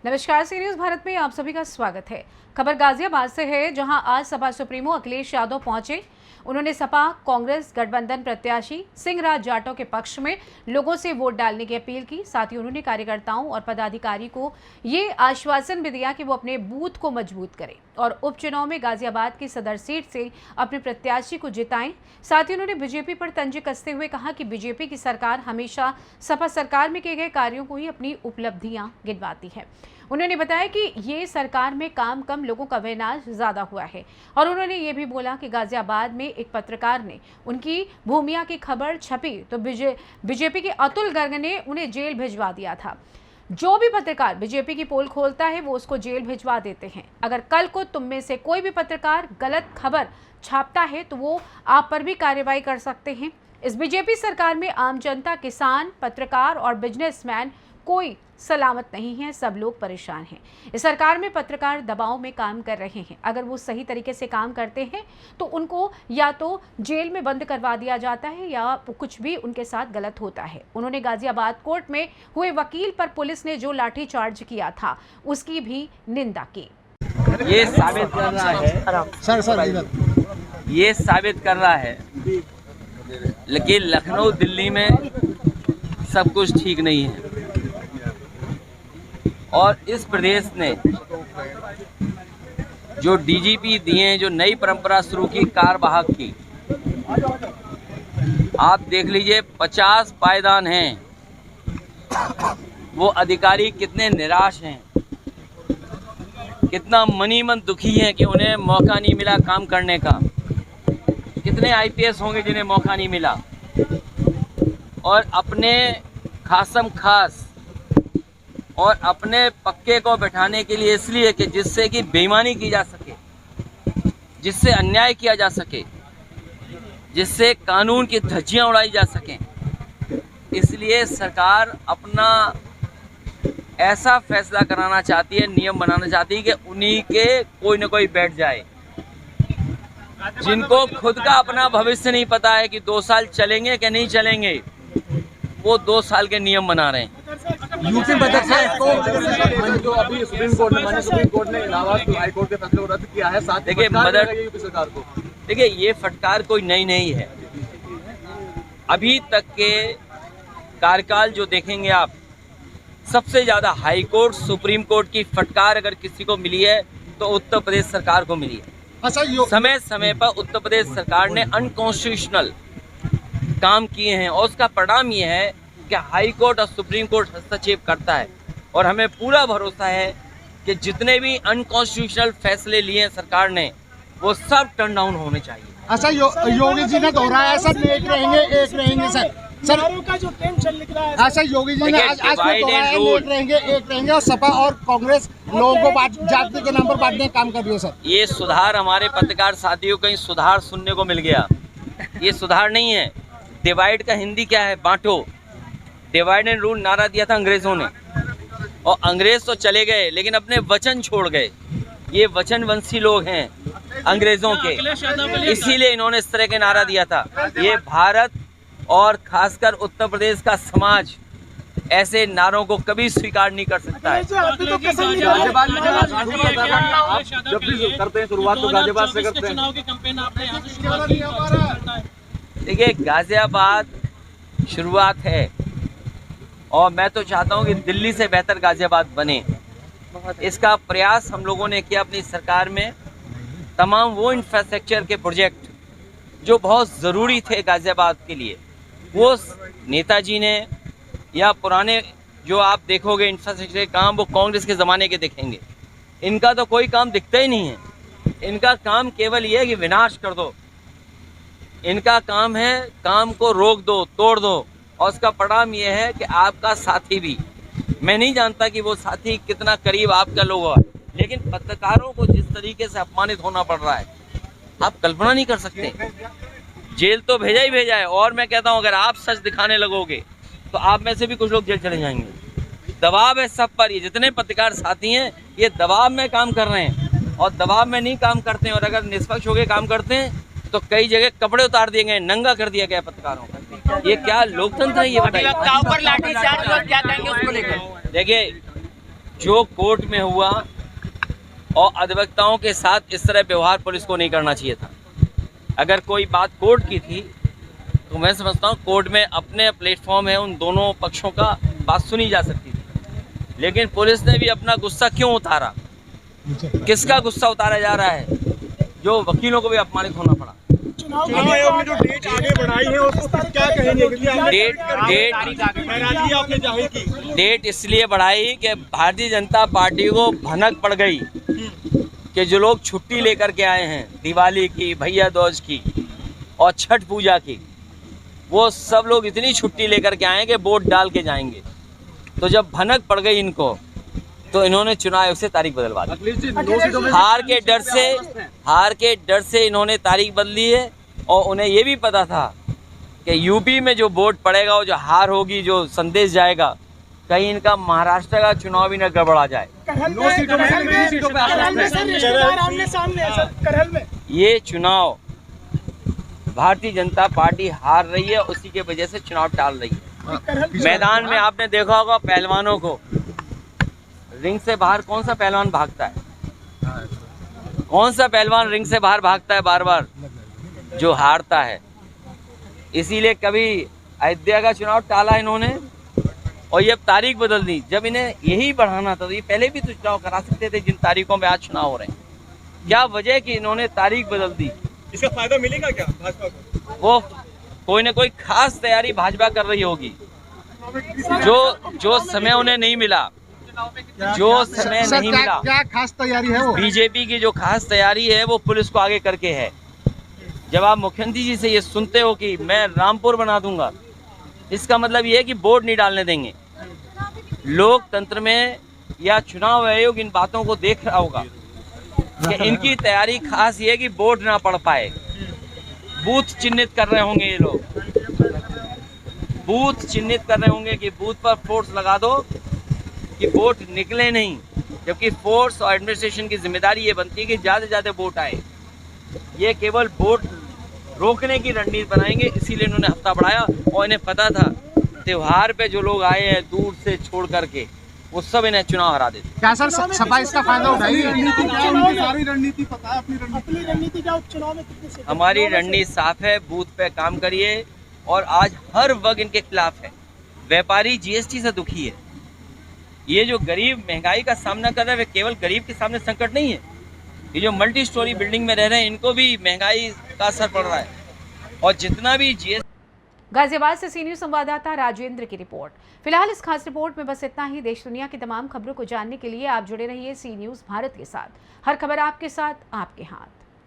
नमस्कार, सी न्यूज़ भारत में आप सभी का स्वागत है। खबर गाजियाबाद से है, जहां आज सपा सुप्रीमो अखिलेश यादव पहुंचे। उन्होंने सपा कांग्रेस गठबंधन प्रत्याशी सिंहराज जाटव के पक्ष में लोगों से वोट डालने की अपील की। साथ ही उन्होंने कार्यकर्ताओं और पदाधिकारी को ये आश्वासन भी दिया कि वो अपने बूथ को मजबूत करें और उपचुनाव में गाजियाबाद की सदर सीट से अपने प्रत्याशी को जिताएं। साथ ही उन्होंने बीजेपी पर तंज कसते हुए कहा कि बीजेपी की सरकार हमेशा सपा सरकार में किए गए कार्यों को ही अपनी उपलब्धियां गिनवाती है। उन्होंने बताया कि ये सरकार में काम कम, लोगों का विनाश ज़्यादा हुआ है। और उन्होंने ये भी बोला कि गाजियाबाद में एक पत्रकार ने उनकी भूमिया की खबर छपी तो बीजेपी के अतुल गर्ग ने उन्हें जेल भिजवा दिया था। जो भी पत्रकार बीजेपी की पोल खोलता है वो उसको जेल भिजवा देते हैं। अगर कल को तुम में से कोई भी पत्रकार गलत खबर छापता है तो वो आप पर भी कार्रवाई कर सकते हैं। इस बीजेपी सरकार में आम जनता, किसान, पत्रकार और बिजनेसमैन कोई सलामत नहीं है, सब लोग परेशान हैं। इस सरकार में पत्रकार दबाव में काम कर रहे हैं। अगर वो सही तरीके से काम करते हैं तो उनको या तो जेल में बंद करवा दिया जाता है या कुछ भी उनके साथ गलत होता है। उन्होंने गाजियाबाद कोर्ट में हुए वकील पर पुलिस ने जो लाठीचार्ज किया था उसकी भी निंदा की। ये साबित कर रहा है ये साबित कर रहा है लेकिन लखनऊ दिल्ली में सब कुछ ठीक नहीं है और इस प्रदेश ने जो डीजीपी दिए, जो नई परंपरा शुरू की कारवाहक की, आप देख लीजिए 50 पायदान हैं। वो अधिकारी कितने निराश हैं, कितना मनी मन दुखी हैं कि उन्हें मौका नहीं मिला काम करने का। कितने आईपीएस होंगे जिन्हें मौका नहीं मिला और अपने खासम खास और अपने पक्के को बैठाने के लिए, इसलिए कि जिससे कि बेईमानी की जा सके, जिससे अन्याय किया जा सके, जिससे कानून की धज्जियां उड़ाई जा सकें, इसलिए सरकार अपना ऐसा फैसला कराना चाहती है, नियम बनाना चाहती है कि उन्हीं के कोई न कोई बैठ जाए। जिनको खुद का अपना भविष्य नहीं पता है कि 2 साल चलेंगे कि नहीं चलेंगे, वो 2 साल के नियम बना रहे हैं। यूपी बजट से जो अभी सुप्रीम कोर्ट ने इलाहाबाद हाई कोर्ट के फैसले को रद्द किया है, साथ देखिए यूपी सरकार को, देखिए ये फटकार कोई नई नहीं है। अभी तक के कार्यकाल जो देखेंगे आप, सबसे ज़्यादा हाई कोर्ट, सुप्रीम कोर्ट की फटकार अगर किसी को मिली है तो उत्तर प्रदेश सरकार को मिली है। समय समय पर उत्तर प्रदेश सरकार ने अनकॉन्स्टिट्यूशनल काम किए हैं और उसका परिणाम ये है कि हाई कोर्ट और सुप्रीम कोर्ट हस्तक्षेप करता है और हमें पूरा भरोसा है कि जितने भी अनकॉन्स्टिट्यूशनल फैसले लिए हैं सरकार ने, वो सब टर्न डाउन होने चाहिए। अच्छा, योगी जी ने दोहराया सर, एक रहेंगे सर का जो ट्रेंड चल रहा है। अच्छा, योगी जी ने आज एक रहेंगे और सपा और कांग्रेस लोगों को जाति के नाम पर बांटने का काम कर रही है सर। ये सुधार हमारे पत्रकार साथियों को सुधार सुनने को मिल गया। ये सुधार नहीं है। डिवाइड का हिंदी क्या है? बांटो। डिवाइड एंड रूल नारा दिया था अंग्रेजों ने और अंग्रेज तो चले गए लेकिन अपने वचन छोड़ गए। ये वचनवंशी लोग हैं अंग्रेजों के, इसीलिए इन्होंने इस तरह के नारा दिया था। ये भारत और खासकर उत्तर प्रदेश का समाज ऐसे नारों को कभी स्वीकार नहीं कर सकता है। जब भी करते हैं शुरुआत तो गाजियाबाद से करते हैं। देखिए, गाजियाबाद शुरुआत है और मैं तो चाहता हूं कि दिल्ली से बेहतर गाजियाबाद बने। इसका प्रयास हम लोगों ने किया अपनी सरकार में। तमाम वो इंफ्रास्ट्रक्चर के प्रोजेक्ट जो बहुत ज़रूरी थे गाजियाबाद के लिए, वो नेताजी ने या पुराने जो आप देखोगे इंफ्रास्ट्रक्चर के काम, वो कांग्रेस के ज़माने के दिखेंगे। इनका तो कोई काम दिखता ही नहीं है। इनका काम केवल ये है कि विनाश कर दो। इनका काम है काम को रोक दो, तोड़ दो और उसका परिणाम ये है कि आपका साथी भी, मैं नहीं जानता कि वो साथी कितना करीब आपका लोग है, लेकिन पत्रकारों को जिस तरीके से अपमानित होना पड़ रहा है, आप कल्पना नहीं कर सकते। जेल तो भेजा ही भेजा है और मैं कहता हूं अगर आप सच दिखाने लगोगे तो आप में से भी कुछ लोग जेल चले जाएंगे। दबाव है सब पर। ये जितने पत्रकार साथी हैं ये दबाव में काम कर रहे हैं और दबाव में नहीं काम करते हैं और अगर निष्पक्ष होकर काम करते हैं तो कई जगह कपड़े उतार दिए गए, नंगा कर दिया गया पत्रकारों का। ये क्या लोकतंत्र है? ये बताइए। लाठीचार्ज क्या कहेंगे उसको लेकर? देखिए, जो कोर्ट में हुआ और अधिवक्ताओं के साथ इस तरह व्यवहार पुलिस को नहीं करना चाहिए था। अगर कोई बात कोर्ट की थी तो मैं समझता हूँ कोर्ट में अपने प्लेटफॉर्म है, उन दोनों पक्षों का बात सुनी जा सकती थी। लेकिन पुलिस ने भी अपना गुस्सा क्यों उतारा? किसका गुस्सा उतारा जा रहा है? जो वकीलों को भी अपमानित होना पड़ा। चुनाव आयोग ने जो डेट आगे बढ़ाई है उसको फिर क्या कहेंगे? डेट इसलिए बढ़ाई कि भारतीय जनता पार्टी को भनक पड़ गई कि जो लोग छुट्टी लेकर के आए हैं दिवाली की, भैया दूज की और छठ पूजा की, वो सब लोग इतनी छुट्टी लेकर के आए कि वोट डाल के जाएंगे। तो जब भनक पड़ गई इनको तो इन्होंने चुनाव आयोग से तारीख बदलवा दी। हार के डर से इन्होंने तारीख बदली है और उन्हें ये भी पता था कि यूपी में जो वोट पड़ेगा और जो हार होगी, जो संदेश जाएगा, कहीं इनका महाराष्ट्र का चुनाव भी न गड़बड़ा जाए। ये चुनाव भारतीय जनता पार्टी हार रही है, उसी के वजह से चुनाव टाल रही है। मैदान में आपने देखा होगा पहलवानों को, रिंग से बाहर कौन सा पहलवान भागता है? कौन सा पहलवान रिंग से बाहर भागता है बार बार? जो हारता है। इसीलिए कभी अयोध्या का चुनाव टाला इन्होंने और ये अब तारीख बदल दी। जब इन्हें यही बढ़ाना था तो ये पहले भी तो चुनाव करा सकते थे जिन तारीखों में आज चुनाव हो रहे हैं। क्या वजह कि इन्होंने तारीख बदल दी? इसका फायदा मिलेगा क्या भाजपा को? वो कोई ना कोई खास तैयारी भाजपा कर रही होगी, जो समय उन्हें नहीं मिला, जो समय नहीं मिला। क्या खास तैयारी है वो? बीजेपी की जो खास तैयारी है वो पुलिस को आगे करके है। जब आप मुख्यमंत्री जी से ये सुनते हो कि मैं रामपुर बना दूंगा, इसका मतलब ये है कि वोट नहीं डालने देंगे। लोकतंत्र में या चुनाव आयोग इन बातों को देख रहा होगा कि इनकी तैयारी खास ये है कि वोट ना पड़ पाए। बूथ चिन्हित कर रहे होंगे ये लोग, बूथ चिन्हित कर रहे होंगे कि बूथ पर फोर्स लगा दो कि वोट निकले नहीं, जबकि फोर्स और एडमिनिस्ट्रेशन की जिम्मेदारी ये बनती है कि ज़्यादा से ज़्यादा वोट आए। ये केवल वोट रोकने की रणनीति बनाएंगे, इसीलिए इन्होंने हफ्ता बढ़ाया। और इन्हें पता था त्योहार पे जो लोग आए हैं दूर से छोड़ करके, वो सब इन्हें चुनाव हरा देते। क्या सर सपा इसका फायदा उठाएगी? सारी रणनीति पता है, अपनी रणनीति क्या चुनाव में? हमारी रणनीति साफ है, बूथ पे काम करिए। और आज हर वर्ग इनके खिलाफ है। व्यापारी जीएसटी से दुखी है। ये जो गरीब महंगाई का सामना कर रहे हैं, वे केवल गरीब के सामने संकट नहीं है। ये जो मल्टी स्टोरी बिल्डिंग में रह रहे हैं, इनको भी महंगाई का असर पड़ रहा है। और जितना भी गाजियाबाद से सी न्यूज़ संवाददाता राजेंद्र की रिपोर्ट। फिलहाल इस खास रिपोर्ट में बस इतना ही। देश दुनिया की तमाम खबरों को जानने के लिए आप जुड़े रहिए सी न्यूज़ भारत के साथ। हर खबर आपके साथ, आपके हाथ।